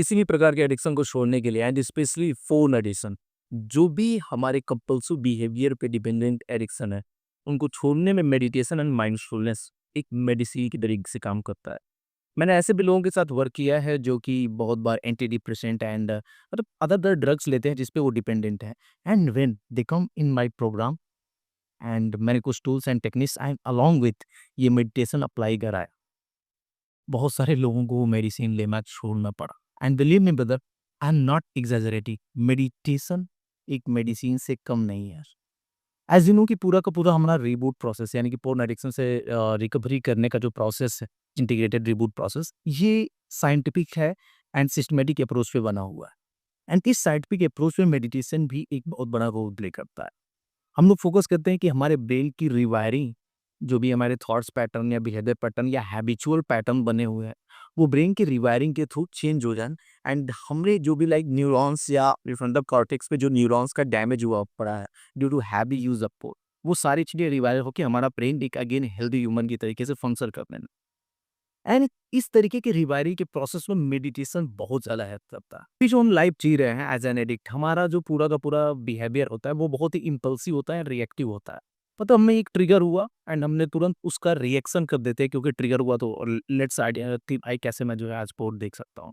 किसी भी प्रकार के एडिक्शन को छोड़ने के लिए एंड स्पेशली फ़ोन एडिक्शन, जो भी हमारे कंपल्सिव बिहेवियर पे डिपेंडेंट एडिक्शन है, उनको छोड़ने में मेडिटेशन एंड माइंडफुलनेस एक मेडिसिन के तरीके से काम करता है। मैंने ऐसे भी लोगों के साथ वर्क किया है जो कि बहुत बार एंटी डिप्रेसेंट एंड मतलब अदर ड्रग्स लेते हैं जिस पे वो डिपेंडेंट है। And when they come in my programme and मैंने कुछ tools and techniques and along with ये मेडिटेशन अप्लाई कराया, बहुत सारे लोगों को वो मेडिसिन लेना छोड़ना पड़ा। And believe me brother, I am not exaggerating, meditation एक मेडिसिन से कम नहीं है। एज यू नो कि पूरा का पूरा हमारा रीबूट प्रोसेस यानी कि पोर्न एडिक्शन से रिकवरी करने का जो प्रोसेस है, इंटीग्रेटेड रीबूट प्रोसेस, ये साइंटिफिक है एंड सिस्टमेटिक अप्रोच पे बना हुआ है। एंड इस साइंटिफिक अप्रोच में मेडिटेशन भी एक बहुत बड़ा रोल प्ले करता है। हम लोग फोकस करते हैं कि हमारे ब्रेन की रिवायरिंग, जो भी हमारे थॉट्स पैटर्न या बिहेवियर पैटर्न या हैबिचुअल पैटर्न बने हुए हैं, वो ब्रेन की रिवायरिंग के थ्रू चेंज हो जाए। एंड हमने जो भी लाइक न्यूरॉन्स या प्रीफ्रंटल कॉर्टेक्स पे जो न्यूरॉन्स का डैमेज हुआ पड़ा है due to heavy use of porn, वो सारी चीजें रिवायर होकर हमारा ब्रेन एक अगेन हेल्दी ह्यूमन की तरीके से फंक्शन करने लगे। एंड इस तरीके के रिवायरी के प्रोसेस में मेडिटेशन बहुत ज़्यादा हेल्प करता है। अभी जो हम लाइफ जी रहे हैं एज एन एडिक्ट, हमारा जो पूरा का पूरा बिहेवियर होता है वो बहुत ही इम्पल्सिव होता है, रिएक्टिव होता है। मतलब हमें एक ट्रिगर हुआ एंड हमने तुरंत उसका रिएक्शन कर देते हैं क्योंकि ट्रिगर हुआ तो लेट्स आइडिया कि भाई कैसे मैं जो है आज पोर्न देख सकता हूँ।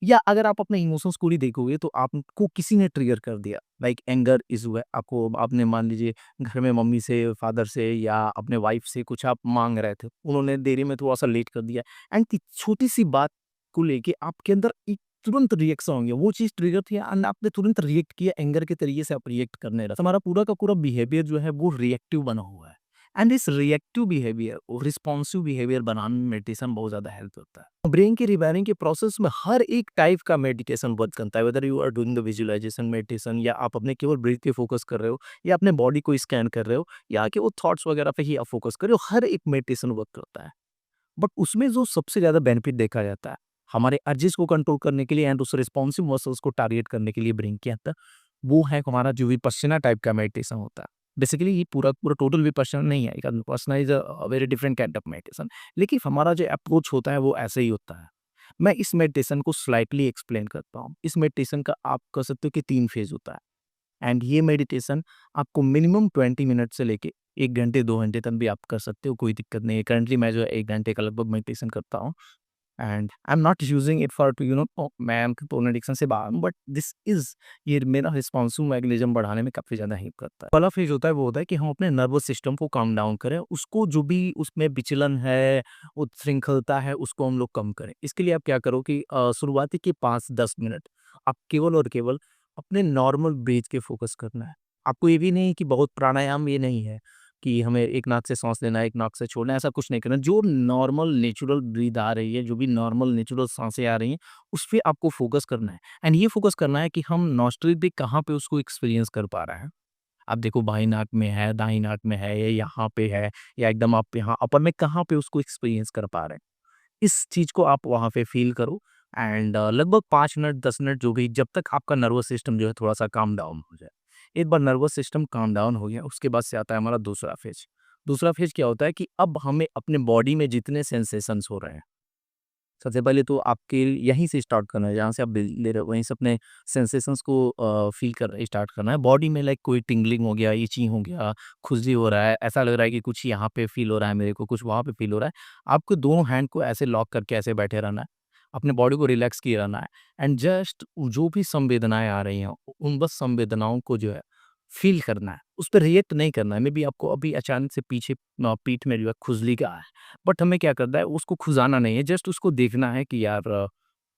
या अगर आप अपने इमोशंस को ही देखोगे तो आपको किसी ने ट्रिगर कर दिया, लाइक एंगर इज हुआ आपको, आपने मान लीजिए घर में मम्मी से, फादर से या अपने वाइफ से कुछ आप मांग रहे थे, उन्होंने देरी में थोड़ा सा लेट कर दिया एंड छोटी सी बात को लेके आपके अंदर एक तुरंत रिएक्शन होंगे, वो चीज ट्रिगर थी एंड आपने तुरंत रिएक्ट किया, एंगर के तरीके से आप रिएक्ट करने लगे। हमारा पूरा का पूरा बिहेवियर जो है वो रिएक्टिव बना हुआ है। एंड इस रिएक्टिव बिहेवियर और रिस्पॉन्सिव बिहेवियर बनाने में मेडिटेशन बहुत ज़्यादा हेल्प करता है। ब्रेन की रिवायरिंग के प्रोसेस में हर एक टाइप का मेडिटेशन वर्क करता है, whether you are doing the visualisation meditation या आप अपने केवल ब्रीथ पे फोकस कर रहे हो या अपने बॉडी को स्कैन कर रहे हो या कि वो थॉट्स वगैरह पे ही आप फोकस कर रहे हो, हर एक मेडिटेशन वर्क करता है। बट उसमें जो सबसे ज़्यादा बेनिफिट देखा जाता है हमारे अर्जेस को कंट्रोल करने के लिए एंड उस रिस्पॉन्सिव मसल्स को टारगेट करने के लिए ब्रेन के अंदर, वो है हमारा जो विपश्यना टाइप का मेडिटेशन होता है। बेसिकली ये पूरा पूरा टोटल विपश्यना नहीं है, Vipassana is a very different kind of meditation, लेकिन हमारा जो अप्रोच होता है वो ऐसे ही होता है। मैं इस मेडिटेशन को स्लाइटली एक्सप्लेन करता हूँ। इस मेडिटेशन का आप कह सकते हो कि 3 फेज़ होता है एंड ये मेडिटेशन आपको मिनिमम 20 मिनट से लेके 1 घंटे 2 घंटे तक भी आप कर सकते हो, कोई दिक्कत नहीं है। करंटली मैं जो है 1 घंटे का लगभग मेडिटेशन करता हूँ and I am not using it for to मैं पोर्न एडिक्शन से बाहर हूँ, बट दिस इज़ ये मेरा रिस्पॉन्सिव मैकेनिज्म बढ़ाने में काफ़ी ज़्यादा हेल्प करता है। पहला फेज़ होता है वो होता है कि हम अपने नर्वस सिस्टम को काम डाउन करें, उसको जो भी उसमें विचलन है, उच्छृंखलता है, उसको हम लोग कम करें। इसके लिए आप क्या करो कि शुरुआती के 5-10 मिनट आप केवल और केवल अपने नॉर्मल ब्रीथ के फोकस करना है। आपको ये भी नहीं कि बहुत प्राणायाम ये नहीं है कि हमें एक नाक से साँस लेना है, एक नाक से छोड़ना है, ऐसा कुछ नहीं करना। जो नॉर्मल नेचुरल ब्रीथ आ रही है, जो भी नॉर्मल नेचुरल साँसें आ रही हैं, उस पे आपको फोकस करना है एंड ये फोकस करना है कि हम नॉस्ट्रिल पे कहाँ पे उसको एक्सपीरियंस कर पा रहे हैं। आप देखो बाएँ नाक में है, दाहिनी नाक में है या यहाँ पे है या एकदम आप यहाँ अपर में कहाँ पे उसको एक्सपीरियंस कर पा रहे हैं। इस चीज़ को आप वहाँ पे फ़ील करो एंड लगभग 5 मिनट 10 मिनट जो भी, जब तक आपका नर्वस सिस्टम जो है थोड़ा-सा काम डाउन हो जाए। एक बार नर्वस सिस्टम काम डाउन हो गया, उसके बाद से आता है हमारा दूसरा फ़ेज़। दूसरा फ़ेज़ क्या होता है कि अब हमें अपने बॉडी में जितने सेंसेशंस हो रहे हैं, सबसे पहले तो आपके यहीं से स्टार्ट करना है, जहाँ से आप ले रहे हो वहीं से अपने सेंसेशंस को फ़ील कर स्टार्ट करना है। बॉडी में लाइक कोई टिंगलिंग हो गया, इचिंग हो गया, खुजली हो रहा है, ऐसा लग रहा है कि कुछ यहाँ पे फ़ील हो रहा है मेरे को, कुछ वहाँ पे फ़ील हो रहा है। आपको दोनों हैंड को ऐसे लॉक करके ऐसे बैठे रहना है। अपने बॉडी को रिलैक्स किए रहना है एंड जस्ट जो भी संवेदनाएँ आ रही हैं, उन बस संवेदनाओं को जो है फ़ील करना है। उस पे रिएक्ट नहीं करना है। मेबी आपको अभी अचानक से पीछे पीठ में जो है खुजली का है। बट हमें क्या करना है, उसको खुजाना नहीं है, जस्ट उसको देखना है कि यार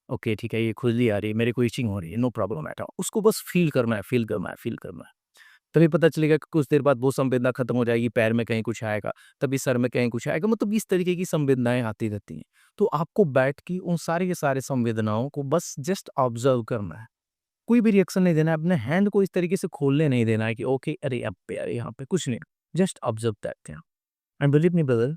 ओके ठीक है, ये खुजली आ रही है, मेरे को इचिंग हो रही है, नो प्रॉब्लम एट ऑल। उसको बस फ़ील करना है, फ़ील करना है, फ़ील करना है। तभी पता चलेगा कि कुछ देर बाद वो संवेदना खत्म हो जाएगी, पैर में कहीं कुछ आएगा, तभी सर में कहीं कुछ आएगा, मतलब इस तरीके की संवेदनाएँ आती रहती हैं। तो आपको बैठ के उन सारे के सारे संवेदनाओं को बस जस्ट ऑब्ज़र्व करना है। कोई भी रिएक्शन नहीं देना है, अपने हैंड को इस तरीके से खोलने नहीं देना है कि ओके, अरे अब पे, अरे यहाँ पे, कुछ नहीं। Just observe that thing and believe me brother,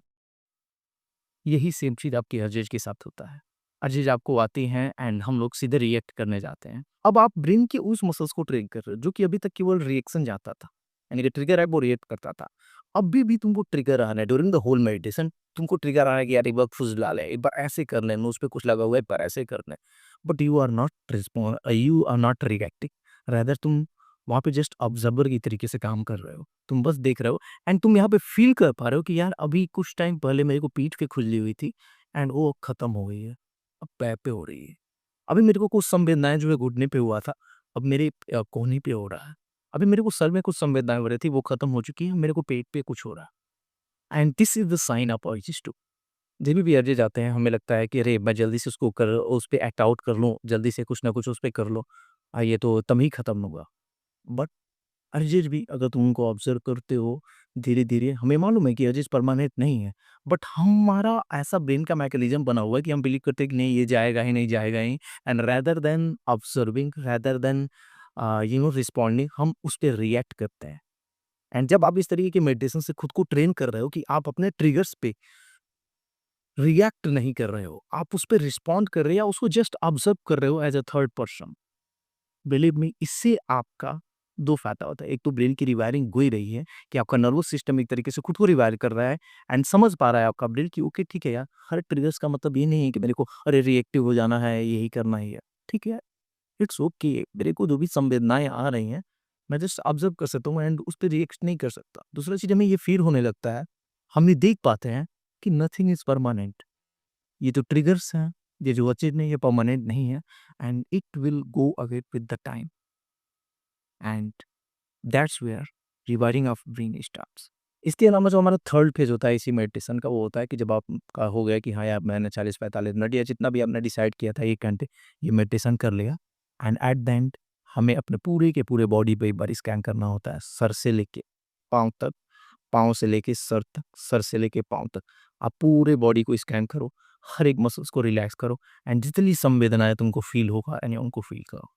यही सेम चीज़ आपकी हर्जेज के साथ होता है। हर्जेज आपको आती हैं एंड हम लोग सीधे रिएक्ट करने जाते हैं। अब आप ब्रेन के उस मसल्स को ट्रेन कर रहे हो जो कि अभी तक केवल रिएक्शन जाता था, यानी कि ट्रिगर है वो रिएक्ट करता था। अभी भी तुमको ट्रिगर आ रहा है ड्यूरिंग द होल मेडिटेशन, तुमको ट्रिगर आ रहा है कि यार एक बार फुसला ले, एक बार ऐसे कर ले, नोज पे कुछ लगा हुआ है, एक बार ऐसे कर ले, but you are not reacting, rather तुम वहाँ पे जस्ट ऑब्जर्वर की तरीके से काम कर रहे हो, तुम बस देख रहे हो एंड तुम यहाँ पे फील कर पा रहे हो कि यार अभी कुछ टाइम पहले मेरे को पीठ पे खुजली हुई थी एंड वो खत्म हो गई है, अब पैर पे हो रही है। अभी मेरे को कुछ संवेदनाएं जो है घुटने पे हुआ था, अब मेरे कोहनी पे हो रहा है। अभी मेरे को सर में कुछ संवेदनाएं हो रही थी, वो खत्म हो चुकी है, मेरे को पेट पे कुछ हो रहा है and this is the sign of urges to. जब भी अर्जेस आते हैं हमें लगता है कि अरे मैं जल्दी से उसको कर उस पे एक्ट आउट कर लूँ, जल्दी से कुछ ना कुछ उस पे कर लो, ये तो तब ही खत्म होगा। बट अर्जेस भी अगर तुम उनको ऑब्जर्व करते हो धीरे-धीरे, हमें मालूम है कि अर्जेस परमानेंट नहीं है, बट हमारा ऐसा ब्रेन का मैकेनिज़्म बना हुआ है कि हम बिलीव करते हैं कि नहीं ये जाएगा ही नहीं, जाएगा ही, and rather than observing, rather than responding, हम उस पे रिएक्ट करते हैं। एंड जब आप इस तरीके के मेडिटेशन से खुद को ट्रेन कर रहे हो कि आप अपने ट्रिगर्स पे रिएक्ट नहीं कर रहे हो, आप उस पे रिस्पॉन्ड कर रहे हो या उसको जस्ट ऑब्जर्व कर रहे हो as a third person. Believe me, इससे आपका 2 फ़ायदा होता है। एक तो ब्रेन की रिवायरिंग हो ही रही है कि आपका नर्वस सिस्टम एक तरीके से खुद को रिवायर कर रहा है एंड समझ पा रहा है आपका ब्रेन कि ओके ठीक है यार, हर ट्रिगर्स का मतलब ये नहीं है कि मेरे को अरे रिएक्टिव हो जाना है, यही करना ही है। ठीक है, इट्स ओके, मेरे को जो भी संवेदनाएँ आ रही हैं, मैं जस्ट ऑब्ज़र्व कर सकता हूँ एंड उस पे रिएक्ट नहीं कर सकता। दूसरा चीज़ हमें ये फ़ील होने लगता है, हम ये देख पाते हैं कि नथिंग इज़ परमानेंट। ये जो ट्रिगर्स हैं, ये जो चीज़ नहीं, ये परमानेंट नहीं है and it will go away with the time and that's where rewiring of brain starts. इसके अलावा जो हमारा थर्ड फेज होता है इसी मेडिटेशन का, वो होता है कि जब आपका हो गया कि हाँ यार मैंने 40-45 मिनट या जितना भी आपने डिसाइड किया था 1 घंटे ये मेडिटेशन कर लिया, एंड एट द एंड हमें अपने पूरे के पूरे बॉडी पे एक बार स्कैन करना होता है, सर से लेके पाँव तक, पाँव से लेके सर तक, सर से लेके पाँव तक। आप पूरे बॉडी को स्कैन करो, हर एक मसल्स को रिलैक्स करो एंड जितनी संवेदनाएँ तुमको फ़ील होगा यानी उनको फ़ील करो।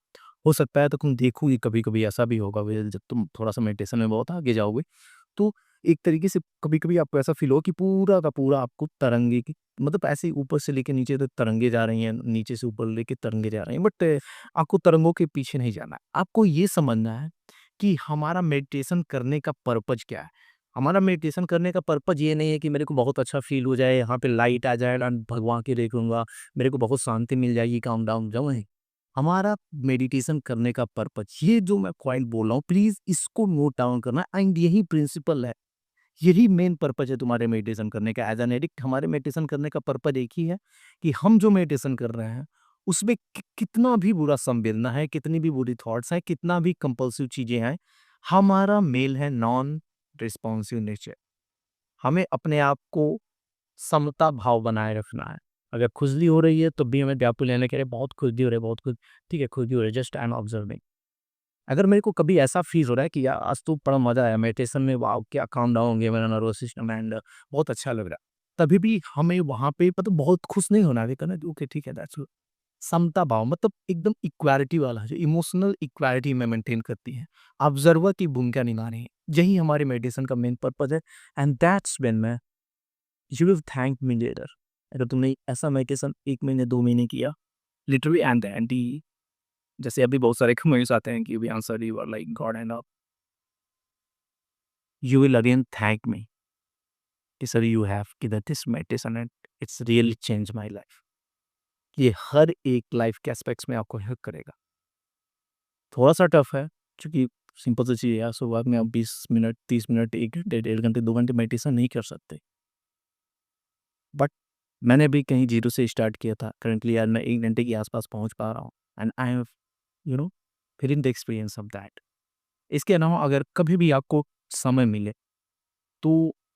हो सकता है तो तुम देखोगे कभी-कभी ऐसा भी होगा जब तुम थोड़ा-सा मेडिटेशन में बहुत आगे जाओगे, तो एक तरीके से कभी-कभी आपको ऐसा फ़ील होगा कि पूरा का पूरा आपको तरंगे की मतलब ऐसे ही ऊपर से लेके नीचे तक तरंगे जा रही हैं, नीचे से ऊपर लेके तरंगे जा रही हैं, बट आपको तरंगों के पीछे नहीं जाना है। आपको ये समझना है कि हमारा मेडिटेशन करने का पर्पज़ क्या है? हमारा मेडिटेशन करने का पर्पज़ ये नहीं है कि मेरे को बहुत अच्छा फ़ील हो जाए, यहाँ पे लाइट आ जाए एंड भगवान के देखूँगा, मेरे को बहुत शांति मिल जाएगी, काम डाउन जाऊँ नहीं। हमारा मेडिटेशन करने का पर्पज़, ये जो मैं पॉइंट बोल रहा हूँ, प्लीज़ इसको नोट डाउन करना एंड यही प्रिंसिपल है, यही मेन पर्पज़ है तुम्हारे मेडिटेशन करने का। एज़ एन एडिक्ट हमारे मेडिटेशन करने का पर्पज़ एक ही है कि हम जो मेडिटेशन कर रहे हैं, उसमें कितना भी बुरा संवेदना है, कितनी भी बुरी थॉट्स हैं, कितना भी कंपल्सिव चीज़ें हैं, हमारा मेल है नॉन रिस्पॉन्सिव नेचर। हमें अपने आप को समता भाव बनाए रखना है। अगर खुजली हो रही है तब भी हमें व्याकुल लेना कि अरे बहुत खुजली हो रही है, बहुत खुज ठीक है खुजली हो रही है, जस्ट आई एम ऑब्जर्विंग। अगर मेरे को कभी ऐसा फ़ील हो रहा है कि यार आज तो बड़ा मज़ा आया मेडिटेशन में, वॉव! क्या काम डाउन हो गया मेरा नर्वस सिस्टम एंड बहुत अच्छा लग रहा है। तभी भी हमें वहाँ पे मतलब बहुत खुश नहीं होना है, कहना ओके ठीक है दैट्स गुड। समता भाव मतलब एकदम इक्वालिटी वाला जो इमोशनल इक्वालिटी में मेंटेन करती है। ऑब्जर्वर की भूमिका निभानी है। यही हमारे मेडिटेशन का मेन पर्पज़ है एंड दैट्स व्हेन मैं you will thank me later. अगर तुमने ऐसा मेडिटेशन 1 महीने 2 महीने किया लिटरली एंड द एंड ही जैसे अभी बहुत सारे कमेंट्स आते हैं कि we answer you are like God and all, you will again thank me कि सर यू हैव कि that this meditation and it's really change my life. ये हर एक लाइफ के एस्पेक्ट्स में आपको हेल्प करेगा। थोड़ा-सा टफ है क्योंकि सिंपल सी चीज़ है यार, शुरुआत में आप 20 मिनट, 30 मिनट, 1 घंटे, 1.5 घंटे, 2 घंटे मेडिटेशन नहीं कर सकते। बट मैंने भी कहीं ज़ीरो से स्टार्ट किया था। करंटली यार मैं 1 घंटे के आस-पास पहुँच पा रहा हूँ and I have you know feeling the experience of that. इसके अलावा अगर कभी भी आपको समय मिले तो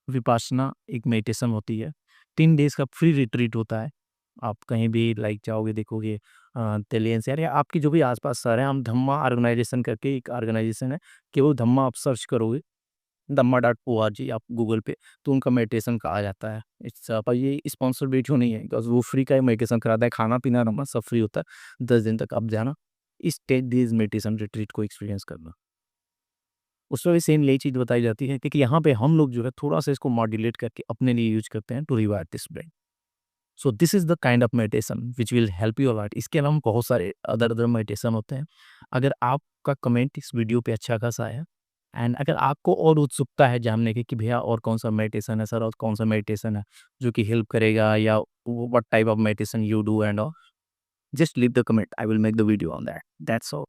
विपासना एक मेडिटेशन होती है। 3 डेज़ का फ्री रिट्रीट होता है। आप कहीं भी लाइक जाओगे देखोगे तेलियंस यार या आपके जो भी आस-पास शहर हैं, हम धम्मा ऑर्गनाइज़ेशन करके एक ऑर्गनाइज़ेशन है, केवल धम्मा आप सर्च करोगे dhamma.org आप गूगल पे, तो उनका मेडिटेशन का आ जाता है। पर ये स्पॉन्सर्ड वीडियो नहीं है बिकॉज़ वो फ्री का ही मेडिटेशन कराता है, खाना-पीना, रहना सब फ्री होता है। 10 दिन तक आप जाना, इस 10 डेज़ मेडिटेशन रिट्रीट को एक्सपीरियंस करना। उसमें भी सेम यही चीज़ बताई जाती है क्योंकि यहाँ पे हम लोग जो है थोड़ा-सा इसको मॉड्यूलेट करके अपने लिए यूज़ करते हैं to rewire this brain. So this is the kind of meditation which will help you a lot. इसके अलावा बहुत सारे अदर मेडिटेशन होते हैं। अगर आपका कमेंट इस वीडियो पे अच्छा खासा आया एंड अगर आपको और उत्सुकता है जानने की कि भैया और कौन-सा मेडिटेशन है सर और कौन-सा मेडिटेशन है जो कि हेल्प करेगा या what type of meditation you do and all, just leave the comment, I will make the video on that. That's all.